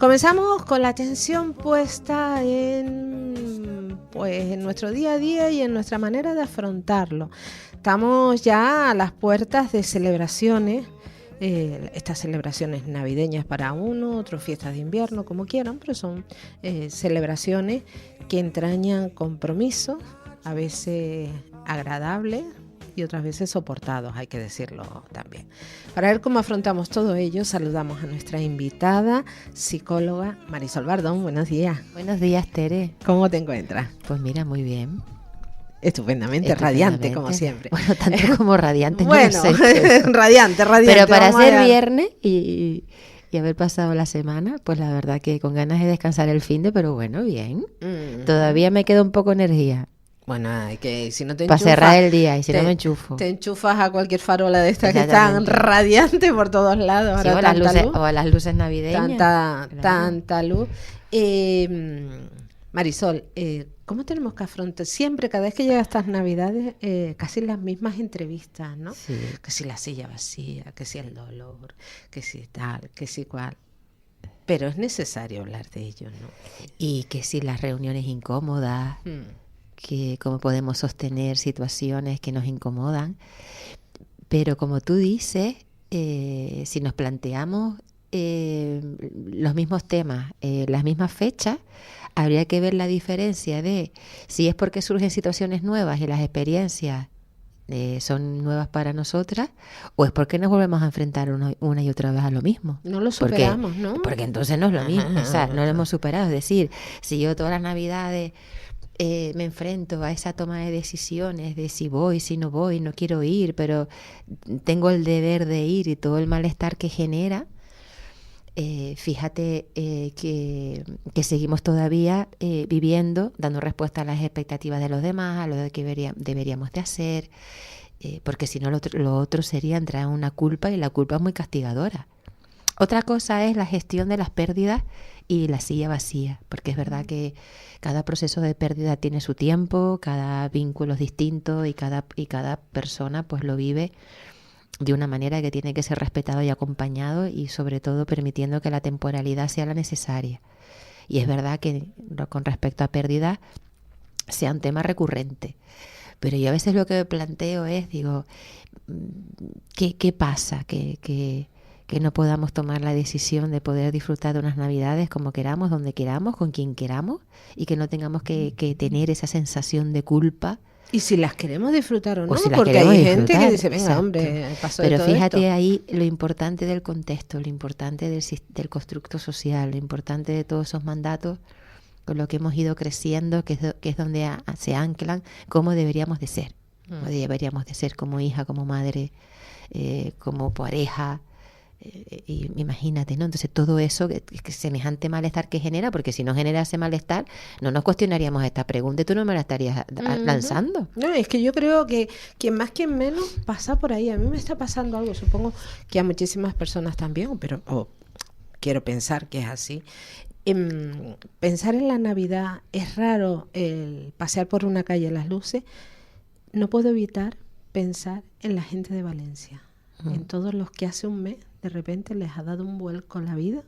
Comenzamos con la atención puesta en nuestro día a día y en nuestra manera de afrontarlo. Estamos ya a las puertas de celebraciones, estas celebraciones navideñas para uno, otras fiestas de invierno, como quieran, pero son celebraciones que entrañan compromisos, a veces agradables y otras veces soportados, hay que decirlo también. Para ver cómo afrontamos todo ello, saludamos a nuestra invitada, psicóloga Marisol Bardón. Buenos días. Buenos días, Tere. ¿Cómo te encuentras? Pues mira, muy bien. Estupendamente, radiante como siempre. Bueno, tanto como radiante, bueno, no sé. radiante. Pero para ser viernes y haber pasado la semana, pues la verdad que con ganas de descansar el finde, pero bueno, bien. Todavía me queda un poco energía. Bueno, que si no te enchufas... Para cerrar el día, y si no me enchufo. Te enchufas a cualquier farola de estas que están radiantes por todos lados. Sí, ahora o a las luces navideñas. Tanta luz. Marisol, ¿cómo tenemos que afrontar? Siempre, cada vez que llega estas Navidades, casi las mismas entrevistas, ¿no? Sí. Que si la silla vacía, que si el dolor, que si tal, que si cual. Pero es necesario hablar de ello, ¿no? Y que si las reuniones incómodas... que cómo podemos sostener situaciones que nos incomodan, pero como tú dices, si nos planteamos los mismos temas, las mismas fechas, habría que ver la diferencia de si es porque surgen situaciones nuevas y las experiencias son nuevas para nosotras, o es porque nos volvemos a enfrentar una y otra vez a lo mismo. No lo superamos, ¿no? Porque entonces no es lo mismo, o sea, no lo hemos superado. Es decir, si yo todas las Navidades me enfrento a esa toma de decisiones de si voy, si no voy, no quiero ir, pero tengo el deber de ir y todo el malestar que genera, fíjate que seguimos todavía viviendo, dando respuesta a las expectativas de los demás, a lo que deberíamos de hacer, porque si no lo otro sería entrar en una culpa, y la culpa es muy castigadora. Otra cosa es la gestión de las pérdidas y la silla vacía, porque es verdad que cada proceso de pérdida tiene su tiempo, cada vínculo es distinto y cada persona pues lo vive de una manera que tiene que ser respetado y acompañado, y sobre todo permitiendo que la temporalidad sea la necesaria. Y es verdad que con respecto a pérdidas sea un tema recurrente. Pero yo a veces lo que me planteo es, digo, ¿qué pasa? Que no podamos tomar la decisión de poder disfrutar de unas Navidades como queramos, donde queramos, con quien queramos, y que no tengamos que tener esa sensación de culpa. Y si las queremos disfrutar o no, si porque hay gente que dice, venga, hombre, pasó de todo esto. Pero fíjate ahí lo importante del contexto, lo importante del constructo social, lo importante de todos esos mandatos con lo que hemos ido creciendo, que es donde se anclan cómo deberíamos de ser. Cómo deberíamos de ser como hija, como madre, como pareja. Y imagínate, ¿no? Entonces todo eso, que semejante malestar que genera, porque si no genera ese malestar, no nos cuestionaríamos esta pregunta y tú no me la estarías lanzando. No, es que yo creo que quien más, quien menos pasa por ahí. A mí me está pasando algo, supongo que a muchísimas personas también, pero quiero pensar que es así. Pensar en la Navidad, es raro el pasear por una calle a las luces. No puedo evitar pensar en la gente de Valencia, en todos los que hace un mes de repente les ha dado un vuelco la vida,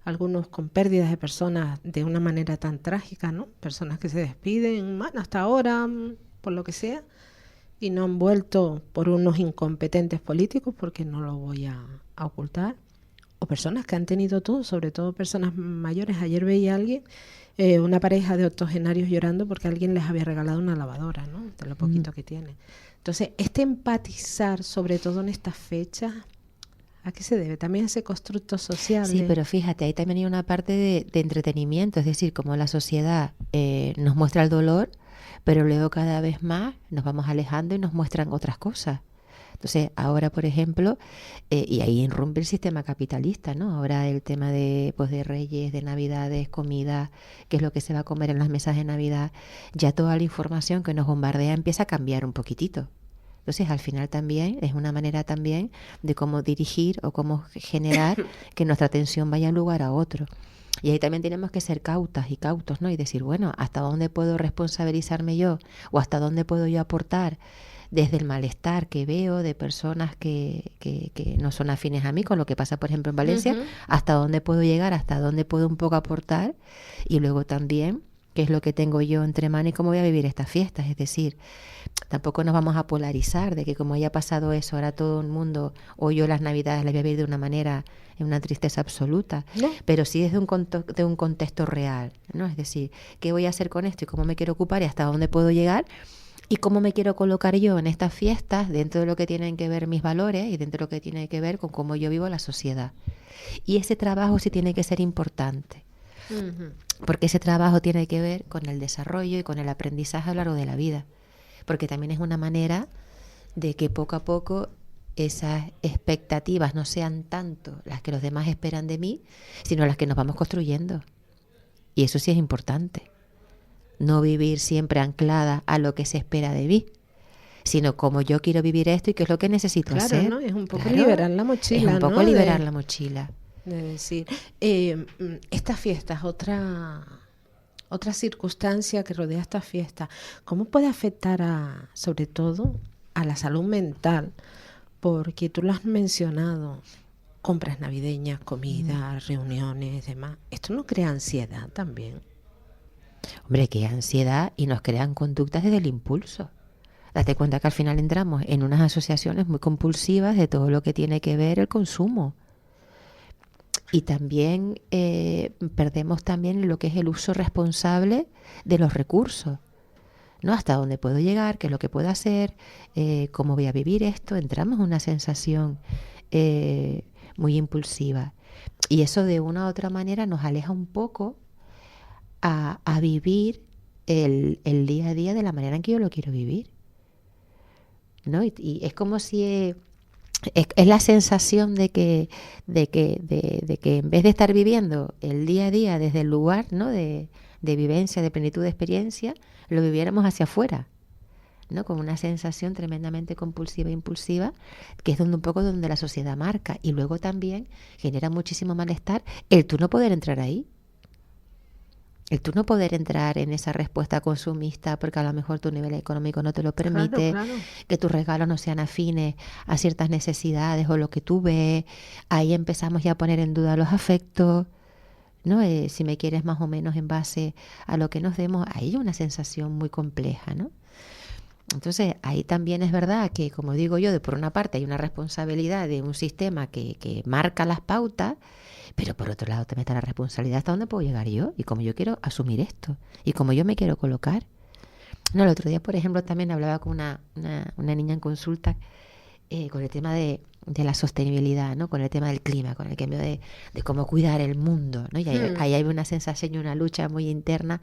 algunos con pérdidas de personas de una manera tan trágica, ¿no? Personas que se despiden, bueno, hasta ahora, por lo que sea, y no han vuelto por unos incompetentes políticos, porque no lo voy a ocultar, o personas que han tenido todo, sobre todo personas mayores. Ayer veía a alguien, una pareja de octogenarios llorando porque alguien les había regalado una lavadora, ¿no? De lo poquito que tienen. Entonces, empatizar, sobre todo en estas fechas, ¿a qué se debe? También ese constructo social. Sí, pero fíjate, ahí también hay una parte de entretenimiento, es decir, como la sociedad nos muestra el dolor, pero luego cada vez más nos vamos alejando y nos muestran otras cosas. Entonces, ahora, por ejemplo, y ahí irrumpe el sistema capitalista, ¿no? Ahora el tema de Reyes, de Navidades, comida, qué es lo que se va a comer en las mesas de Navidad, ya toda la información que nos bombardea empieza a cambiar un poquitito. Entonces, al final también es una manera también de cómo dirigir o cómo generar que nuestra atención vaya de un lugar a otro. Y ahí también tenemos que ser cautas y cautos, ¿no? Y decir, bueno, ¿hasta dónde puedo responsabilizarme yo? ¿O hasta dónde puedo yo aportar desde el malestar que veo de personas que no son afines a mí, con lo que pasa, por ejemplo, en Valencia, hasta dónde puedo llegar, hasta dónde puedo un poco aportar, y luego también qué es lo que tengo yo entre manos y cómo voy a vivir estas fiestas. Es decir, tampoco nos vamos a polarizar de que como haya pasado eso, ahora todo el mundo, o yo las Navidades las voy a vivir de una manera, en una tristeza absoluta, No. pero sí desde un contexto real, ¿no? Es decir, ¿qué voy a hacer con esto y cómo me quiero ocupar y hasta dónde puedo llegar? Y cómo me quiero colocar yo en estas fiestas dentro de lo que tienen que ver mis valores y dentro de lo que tiene que ver con cómo yo vivo la sociedad. Y ese trabajo sí tiene que ser importante, porque ese trabajo tiene que ver con el desarrollo y con el aprendizaje a lo largo de la vida, porque también es una manera de que poco a poco esas expectativas no sean tanto las que los demás esperan de mí, sino las que nos vamos construyendo. Y eso sí es importante. No vivir siempre anclada a lo que se espera de mí, sino como yo quiero vivir esto y qué es lo que necesito hacer. ¿No? Es un poco Claro, liberar la mochila, es un poco ¿no? liberar la mochila. De decir, estas fiestas, otra circunstancia que rodea estas fiestas, ¿cómo puede afectar sobre todo a la salud mental? Porque tú lo has mencionado, compras navideñas, comidas, reuniones, demás. ¿Esto no crea ansiedad también? Hombre, que ansiedad, y nos crean conductas desde el impulso. Date cuenta que al final entramos en unas asociaciones muy compulsivas de todo lo que tiene que ver el consumo. Y también perdemos también lo que es el uso responsable de los recursos, ¿no? Hasta dónde puedo llegar, qué es lo que puedo hacer, cómo voy a vivir esto. Entramos en una sensación muy impulsiva. Y eso de una u otra manera nos aleja un poco a vivir el día a día de la manera en que yo lo quiero vivir, ¿no? Y es como si es la sensación de que en vez de estar viviendo el día a día desde el lugar, ¿no? de vivencia, de plenitud de experiencia, lo viviéramos hacia afuera, ¿no? Con una sensación tremendamente compulsiva e impulsiva, que es un poco donde la sociedad marca. Y luego también genera muchísimo malestar el tú no poder entrar ahí. El tú no poder entrar en esa respuesta consumista porque a lo mejor tu nivel económico no te lo permite, Claro. que tus regalos no sean afines a ciertas necesidades o lo que tú ves. Ahí empezamos ya a poner en duda los afectos, ¿no? Si me quieres más o menos en base a lo que nos demos, ahí hay una sensación muy compleja, ¿no? Entonces, ahí también es verdad que, como digo yo, por una parte hay una responsabilidad de un sistema que marca las pautas, pero por otro lado también está la responsabilidad hasta dónde puedo llegar yo y cómo yo quiero asumir esto y cómo yo me quiero colocar. No, el otro día, por ejemplo, también hablaba con una niña en consulta con el tema de la sostenibilidad, ¿no? Con el tema del clima, con el cambio de cómo cuidar el mundo, ¿no? Y ahí hay una sensación y una lucha muy interna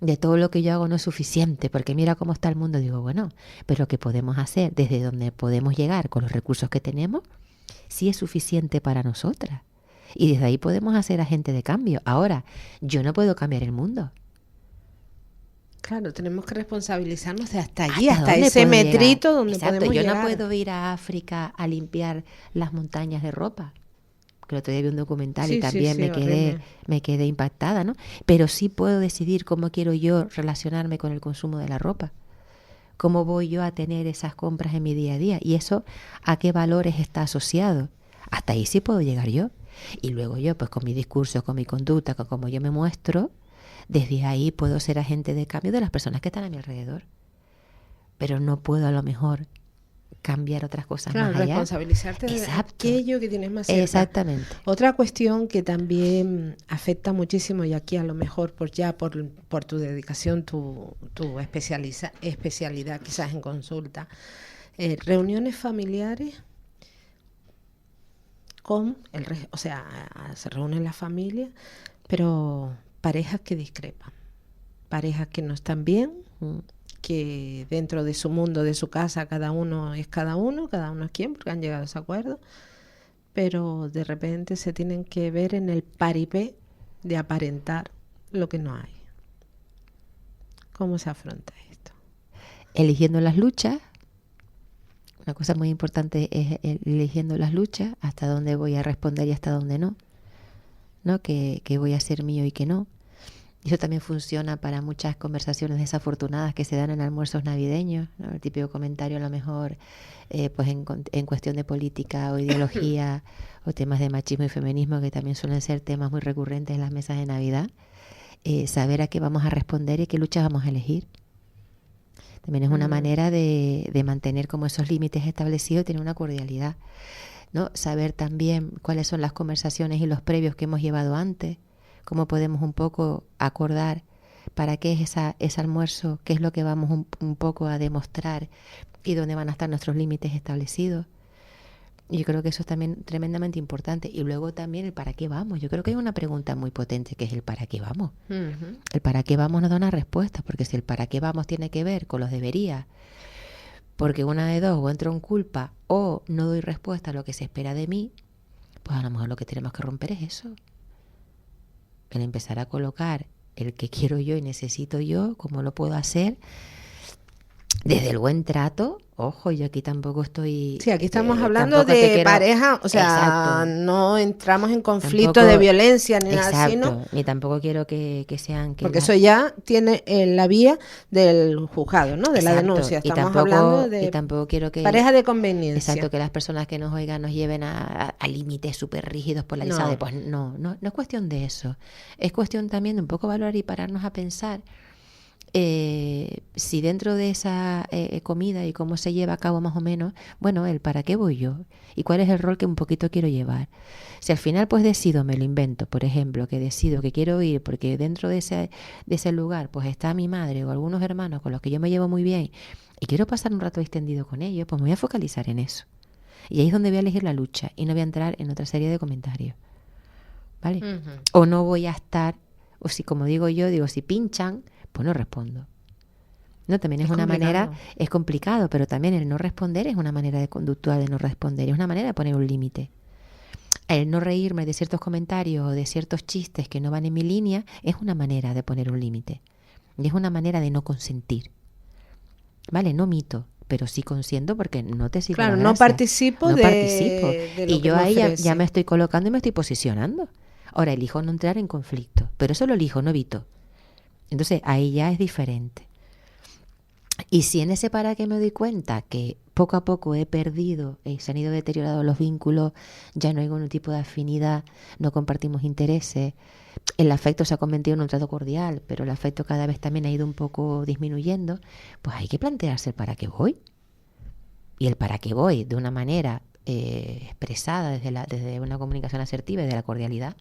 de todo lo que yo hago no es suficiente, porque mira cómo está el mundo. Digo, bueno, pero lo que podemos hacer desde donde podemos llegar con los recursos que tenemos, sí es suficiente para nosotras. Y desde ahí podemos hacer agente de cambio. Ahora, yo no puedo cambiar el mundo. Claro, tenemos que responsabilizarnos de hasta allí, ¿Hasta hasta dónde ese puedo metrito llegar? donde Exacto, podemos yo llegar. no puedo ir a África a limpiar las montañas de ropa. Que el otro día vi un documental y también me quedé impactada, ¿no? Pero sí puedo decidir cómo quiero yo relacionarme con el consumo de la ropa. Cómo voy yo a tener esas compras en mi día a día. Y eso, ¿a qué valores está asociado? Hasta ahí sí puedo llegar yo. Y luego yo, pues con mi discurso, con mi conducta, con cómo yo me muestro, desde ahí puedo ser agente de cambio de las personas que están a mi alrededor. Pero no puedo a lo mejor cambiar otras cosas más allá. Responsabilizarte de aquello que tienes más cerca. Exactamente. Otra cuestión que también afecta muchísimo, y aquí a lo mejor por tu dedicación, tu especialidad quizás en consulta, reuniones familiares se reúnen las familias, pero parejas que discrepan, parejas que no están bien, que dentro de su mundo, de su casa, cada uno es quien, porque han llegado a ese acuerdo, pero de repente se tienen que ver en el paripé de aparentar lo que no hay. ¿Cómo se afronta esto? Eligiendo las luchas. Una cosa muy importante es eligiendo las luchas, hasta dónde voy a responder y hasta dónde no, ¿no? Que voy a ser mío y que no. Y eso también funciona para muchas conversaciones desafortunadas que se dan en almuerzos navideños, ¿no? El típico comentario a lo mejor pues en cuestión de política o ideología o temas de machismo y feminismo, que también suelen ser temas muy recurrentes en las mesas de Navidad. Saber a qué vamos a responder y qué luchas vamos a elegir. También es una manera de mantener como esos límites establecidos y tener una cordialidad, ¿no? Saber también cuáles son las conversaciones y los previos que hemos llevado antes, cómo podemos un poco acordar para qué es ese almuerzo, qué es lo que vamos un poco a demostrar y dónde van a estar nuestros límites establecidos. Y yo creo que eso es también tremendamente importante. Y luego también el para qué vamos. Yo creo que hay una pregunta muy potente que es el para qué vamos. Uh-huh. El para qué vamos nos da una respuesta, porque si el para qué vamos tiene que ver con los debería, porque una de dos, o entro en culpa o no doy respuesta a lo que se espera de mí, pues a lo mejor lo que tenemos que romper es eso. El empezar a colocar el que quiero yo y necesito yo, cómo lo puedo hacer, desde el buen trato. Ojo, yo aquí tampoco estoy... Sí, aquí estamos hablando de pareja, o sea, exacto, no entramos en conflicto de violencia ni nada así, ¿no? Ni tampoco quiero que sean... Porque eso ya tiene la vía del juzgado, ¿no? De la denuncia. Estamos hablando de y tampoco quiero que... pareja de conveniencia. Exacto, que las personas que nos oigan nos lleven a límites súper rígidos, polarizados. No. Pues no es cuestión de eso. Es cuestión también de un poco valorar y pararnos a pensar... si dentro de esa comida y cómo se lleva a cabo más o menos, bueno, el para qué voy yo y cuál es el rol que un poquito quiero llevar. Si al final pues decido, me lo invento, por ejemplo, que decido que quiero ir porque dentro de ese lugar pues está mi madre o algunos hermanos con los que yo me llevo muy bien y quiero pasar un rato extendido con ellos, pues me voy a focalizar en eso. Y ahí es donde voy a elegir la lucha y no voy a entrar en otra serie de comentarios, ¿vale? Uh-huh. O no voy a estar, o si como digo yo, si pinchan, pues no respondo. No, también es una manera, es complicado, pero también el no responder es una manera de conductual de no responder, es una manera de poner un límite. El no reírme de ciertos comentarios o de ciertos chistes que no van en mi línea es una manera de poner un límite. Y es una manera de no consentir. ¿Vale? No mito, pero sí consiento porque no te sigo. Claro, no participo de lo y yo ahí ya me estoy colocando y me estoy posicionando. Ahora elijo no entrar en conflicto, pero eso lo elijo, no evito. Entonces ahí ya es diferente. Y si en ese para qué me doy cuenta que poco a poco he perdido, se han ido deteriorando los vínculos, ya no hay ningún tipo de afinidad, no compartimos intereses, el afecto se ha convertido en un trato cordial, pero el afecto cada vez también ha ido un poco disminuyendo, pues hay que plantearse el para qué voy. Y el para qué voy de una manera expresada desde una comunicación asertiva y de la cordialidad.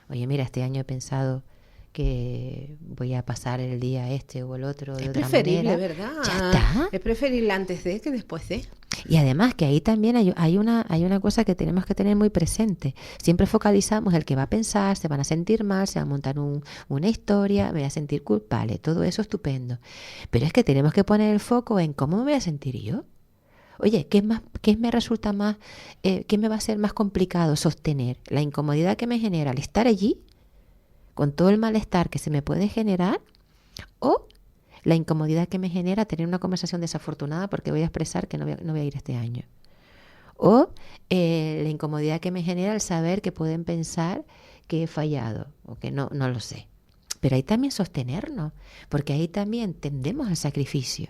Oye, mira, este año he pensado que voy a pasar el día este o el otro de otra manera. Es preferible, ¿verdad? Ya está. Es preferible antes de que después de. Y además que ahí también hay una cosa que tenemos que tener muy presente. Siempre focalizamos el que va a pensar, se van a sentir mal, se va a montar una historia, me voy a sentir culpable, todo eso estupendo. Pero es que tenemos que poner el foco en cómo me voy a sentir yo. Oye, ¿qué me resulta más, qué me va a ser más complicado sostener? ¿La incomodidad que me genera al estar allí, con todo el malestar que se me puede generar, o la incomodidad que me genera tener una conversación desafortunada porque voy a expresar que no voy a ir este año? O la incomodidad que me genera el saber que pueden pensar que he fallado o que no lo sé. Pero ahí también sostenernos, porque ahí también tendemos al sacrificio.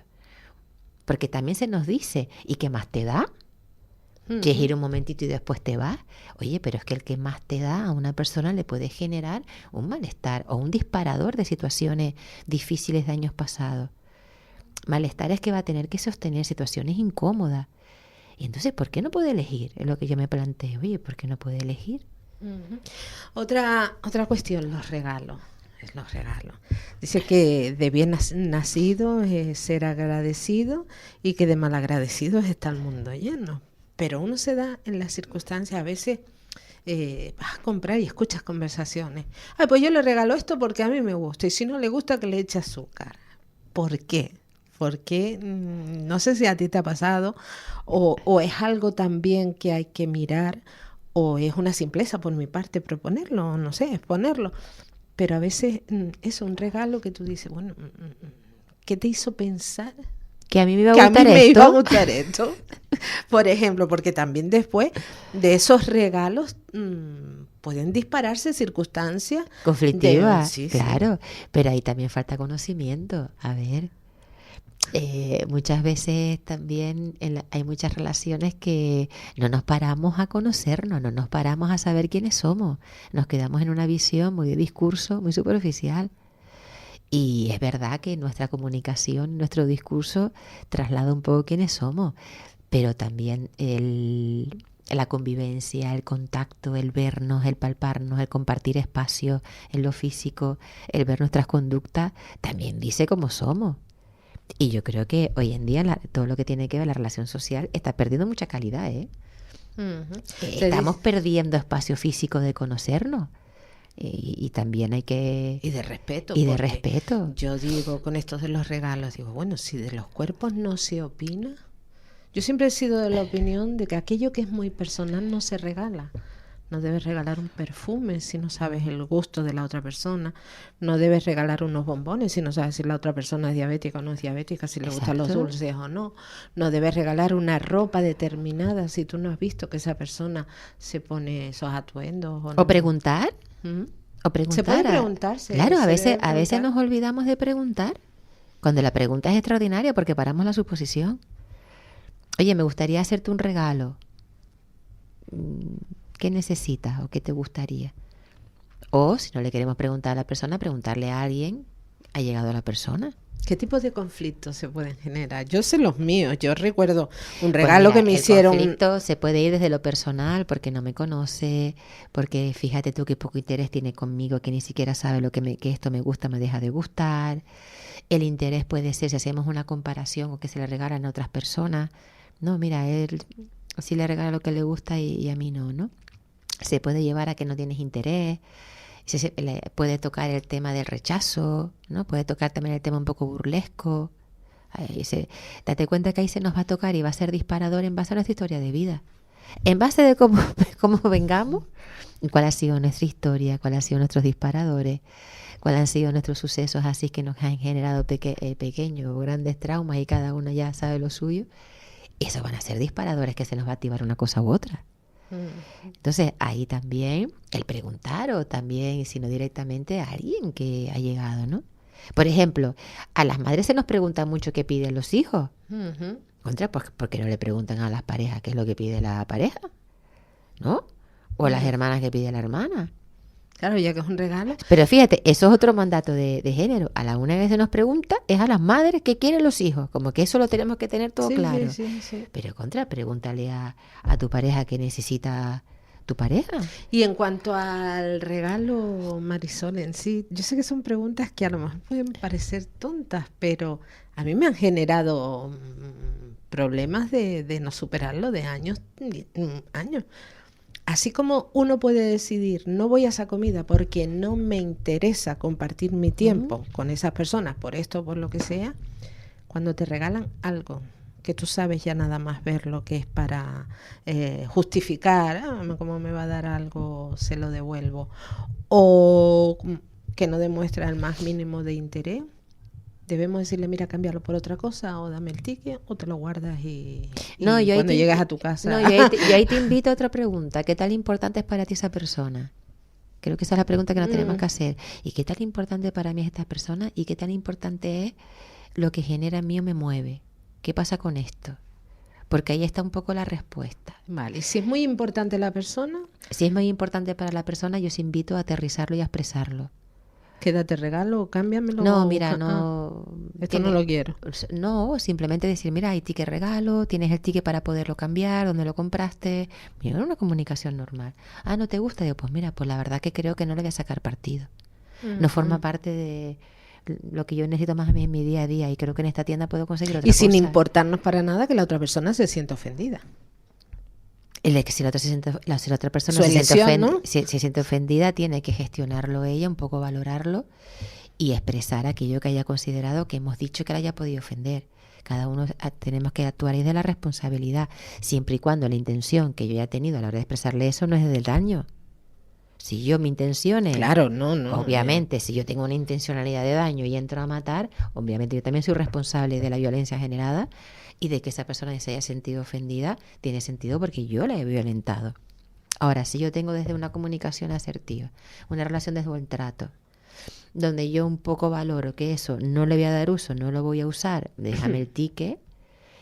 Porque también se nos dice, ¿y qué más te da? ¿Quieres ir un momentito y después te vas? Oye, pero es que el que más te da a una persona le puede generar un malestar o un disparador de situaciones difíciles de años pasados. Malestar es que va a tener que sostener situaciones incómodas. Y entonces, ¿por qué no puede elegir? Es lo que yo me planteo. Oye, ¿por qué no puede elegir? Uh-huh. Otra cuestión, los regalos. Los regalos. Dice que de bien nacido es ser agradecido y que de mal agradecido está el mundo lleno. Pero uno se da en las circunstancias, a veces vas a comprar y escuchas conversaciones. Ay, pues yo le regalo esto porque a mí me gusta y si no le gusta que le eche azúcar. ¿Por qué? Porque no sé si a ti te ha pasado o es algo también que hay que mirar o es una simpleza por mi parte proponerlo, no sé, exponerlo. Pero a veces es un regalo que tú dices, bueno, ¿qué te hizo pensar? Que a mí me iba a gustar esto. Por ejemplo, porque también después de esos regalos pueden dispararse circunstancias conflictiva, sí, claro, pero ahí también falta conocimiento. A ver, muchas veces también hay muchas relaciones que no nos paramos a conocernos, no nos paramos a saber quiénes somos, nos quedamos en una visión muy de discurso, muy superficial. Y es verdad que nuestra comunicación, nuestro discurso traslada un poco quiénes somos, pero también la convivencia, el contacto, el vernos, el palparnos, el compartir espacios en lo físico, el ver nuestras conductas, también dice cómo somos. Y yo creo que hoy en día todo lo que tiene que ver la relación social está perdiendo mucha calidad, ¿eh? Uh-huh. Estamos perdiendo espacio físico de conocernos. Y también hay que... Y de respeto. Y de respeto. Yo digo, con esto de los regalos, digo, bueno, si de los cuerpos no se opina... Yo siempre he sido de la opinión de que aquello que es muy personal no se regala. No debes regalar un perfume si no sabes el gusto de la otra persona. No debes regalar unos bombones si no sabes si la otra persona es diabética o no es diabética, si le gustan los dulces o no. No debes regalar una ropa determinada si tú no has visto que esa persona se pone esos atuendos. O preguntar. ¿Mm? O preguntar. Se puede preguntarse. Claro, a veces nos olvidamos de preguntar. Cuando la pregunta es extraordinaria porque paramos la suposición. Oye, me gustaría hacerte un regalo. ¿Qué necesitas o qué te gustaría? O, si no le queremos preguntar a la persona, preguntarle a alguien, ¿ha llegado a la persona? ¿Qué tipo de conflictos se pueden generar? Yo sé los míos. Yo recuerdo un regalo que me hicieron. El conflicto se puede ir desde lo personal, porque no me conoce, porque fíjate tú qué poco interés tiene conmigo, que ni siquiera sabe que esto me gusta, me deja de gustar. El interés puede ser, si hacemos una comparación o que se le regalan a otras personas. No, mira, él sí le regala lo que le gusta y a mí no. Se puede llevar a que no tienes interés. Puede tocar el tema del rechazo, ¿no? Puede tocar también el tema un poco burlesco. Date cuenta que ahí se nos va a tocar y va a ser disparador en base a nuestra historia de vida. En base de cómo vengamos, cuál ha sido nuestra historia, cuáles han sido nuestros disparadores, cuáles han sido nuestros sucesos así que nos han generado pequeños o grandes traumas y cada uno ya sabe lo suyo. Esos van a ser disparadores que se nos va a activar una cosa u otra. Entonces ahí también el preguntar o también, si no directamente, a alguien que ha llegado, ¿no? Por ejemplo, a las madres se nos pregunta mucho qué piden los hijos. Uh-huh. Contra, pues, ¿por qué no le preguntan a las parejas qué es lo que pide la pareja? ¿No? O las hermanas que pide la hermana. Claro, ya que es un regalo. Pero fíjate, eso es otro mandato de género. A la una vez se nos pregunta es a las madres qué quieren los hijos. Como que eso lo tenemos que tener todo claro. Sí. Pero pregúntale a tu pareja qué necesita tu pareja. Y en cuanto al regalo, Marisol, en sí, yo sé que son preguntas que a lo mejor pueden parecer tontas, pero a mí me han generado problemas de no superarlo de años. Así como uno puede decidir, no voy a esa comida porque no me interesa compartir mi tiempo con esas personas, por esto o por lo que sea, cuando te regalan algo que tú sabes ya nada más ver lo que es para justificar, como me va a dar algo, se lo devuelvo, o que no demuestra el más mínimo de interés, debemos decirle, mira, cámbialo por otra cosa, o dame el ticket, o te lo guardas y cuando llegas a tu casa. No, yo ahí te invito a otra pregunta. ¿Qué tal importante es para ti esa persona? Creo que esa es la pregunta que nos tenemos que hacer. ¿Y qué tan importante para mí es esta persona? ¿Y qué tan importante es lo que genera en mí o me mueve? ¿Qué pasa con esto? Porque ahí está un poco la respuesta. Vale, y si es muy importante la persona. Si es muy importante para la persona, yo os invito a aterrizarlo y a expresarlo. Quédate regalo, cámbiamelo. No, mira, no. Esto no lo quiero. No, simplemente decir, mira, hay ticket regalo, tienes el ticket para poderlo cambiar, ¿dónde lo compraste? Mira, una comunicación normal. Ah, ¿no te gusta? Digo, pues mira, pues la verdad que creo que no le voy a sacar partido. No forma parte de lo que yo necesito más en mi día a día y creo que en esta tienda puedo conseguir otra cosa. Y sin importarnos para nada que la otra persona se sienta ofendida. Si la otra persona se siente ofendida, tiene que gestionarlo ella, un poco valorarlo y expresar aquello que haya considerado que hemos dicho que la haya podido ofender. Cada uno tenemos que actuar desde la responsabilidad, siempre y cuando la intención que yo haya tenido a la hora de expresarle eso no es del daño. Si yo mi intención es... Claro, no. Obviamente, si yo tengo una intencionalidad de daño y entro a matar, obviamente yo también soy responsable de la violencia generada y de que esa persona se haya sentido ofendida, tiene sentido porque yo la he violentado. Ahora, si yo tengo desde una comunicación asertiva, una relación de buen trato, donde yo un poco valoro que eso no le voy a dar uso, no lo voy a usar, déjame el ticket.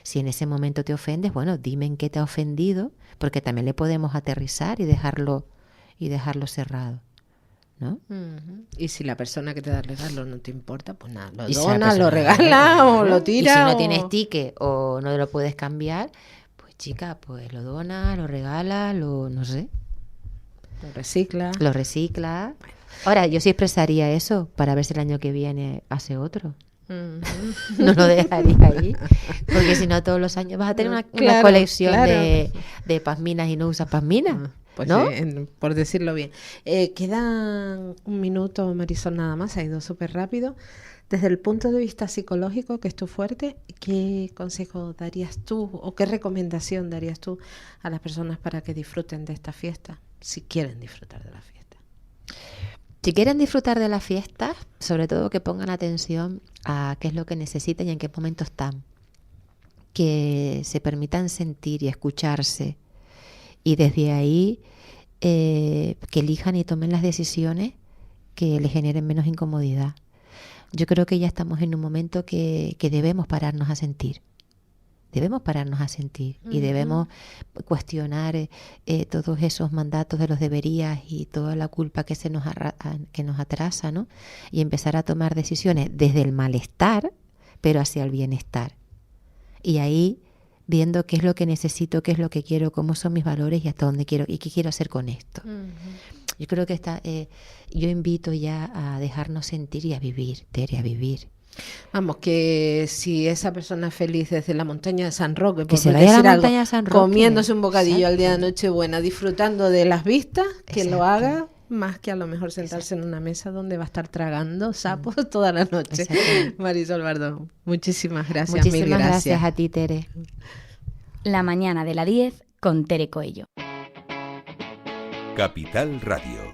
Si en ese momento te ofendes, bueno, dime en qué te ha ofendido, porque también le podemos aterrizar y dejarlo cerrado, ¿no? Y si la persona que te da el regalo no te importa, pues nada, lo Y si la donas, lo persona- regalas o lo Y tiras. si no o- tienes ticket o no lo puedes cambiar, pues chica, pues lo donas, lo regalas, no sé, Lo reciclas. lo reciclas. Ahora, yo sí expresaría eso para ver si el año que viene hace otro. No lo dejaría ahí, porque si no todos los años vas a tener una Claro, colección claro. de pasminas y no usas pasminas, Pues ¿no? por decirlo bien. Quedan un minuto, Marisol, nada más. Ha ido súper rápido. Desde el punto de vista psicológico, que es tu fuerte, ¿qué consejo darías tú o qué recomendación darías tú a las personas para que disfruten de esta fiesta, si quieren disfrutar de la fiesta? Si quieren disfrutar de las fiestas, sobre todo que pongan atención a qué es lo que necesitan y en qué momento están. Que se permitan sentir y escucharse. Y desde ahí que elijan y tomen las decisiones que les generen menos incomodidad. Yo creo que ya estamos en un momento que debemos pararnos a sentir. Debemos pararnos a sentir y debemos cuestionar todos esos mandatos de los deberías y toda la culpa que que nos atrasa, ¿no? Y empezar a tomar decisiones desde el malestar, pero hacia el bienestar. Y ahí viendo qué es lo que necesito, qué es lo que quiero, cómo son mis valores y hasta dónde quiero y qué quiero hacer con esto. Yo creo que yo invito ya a dejarnos sentir y a vivir, Tere, a vivir. Vamos, que si esa persona es feliz desde la montaña de San Roque, Que se vaya a la montaña de San Roque. comiéndose un bocadillo al día de Exacto. Nochebuena, disfrutando de las vistas, que lo Exacto. haga, más que a lo mejor sentarse en una mesa donde va a estar tragando sapos toda la noche. Exactamente. Marisol Bardón, muchísimas gracias. Muchísimas mil gracias a ti, Tere. La mañana de la 10 con Tere Coello. Capital Radio.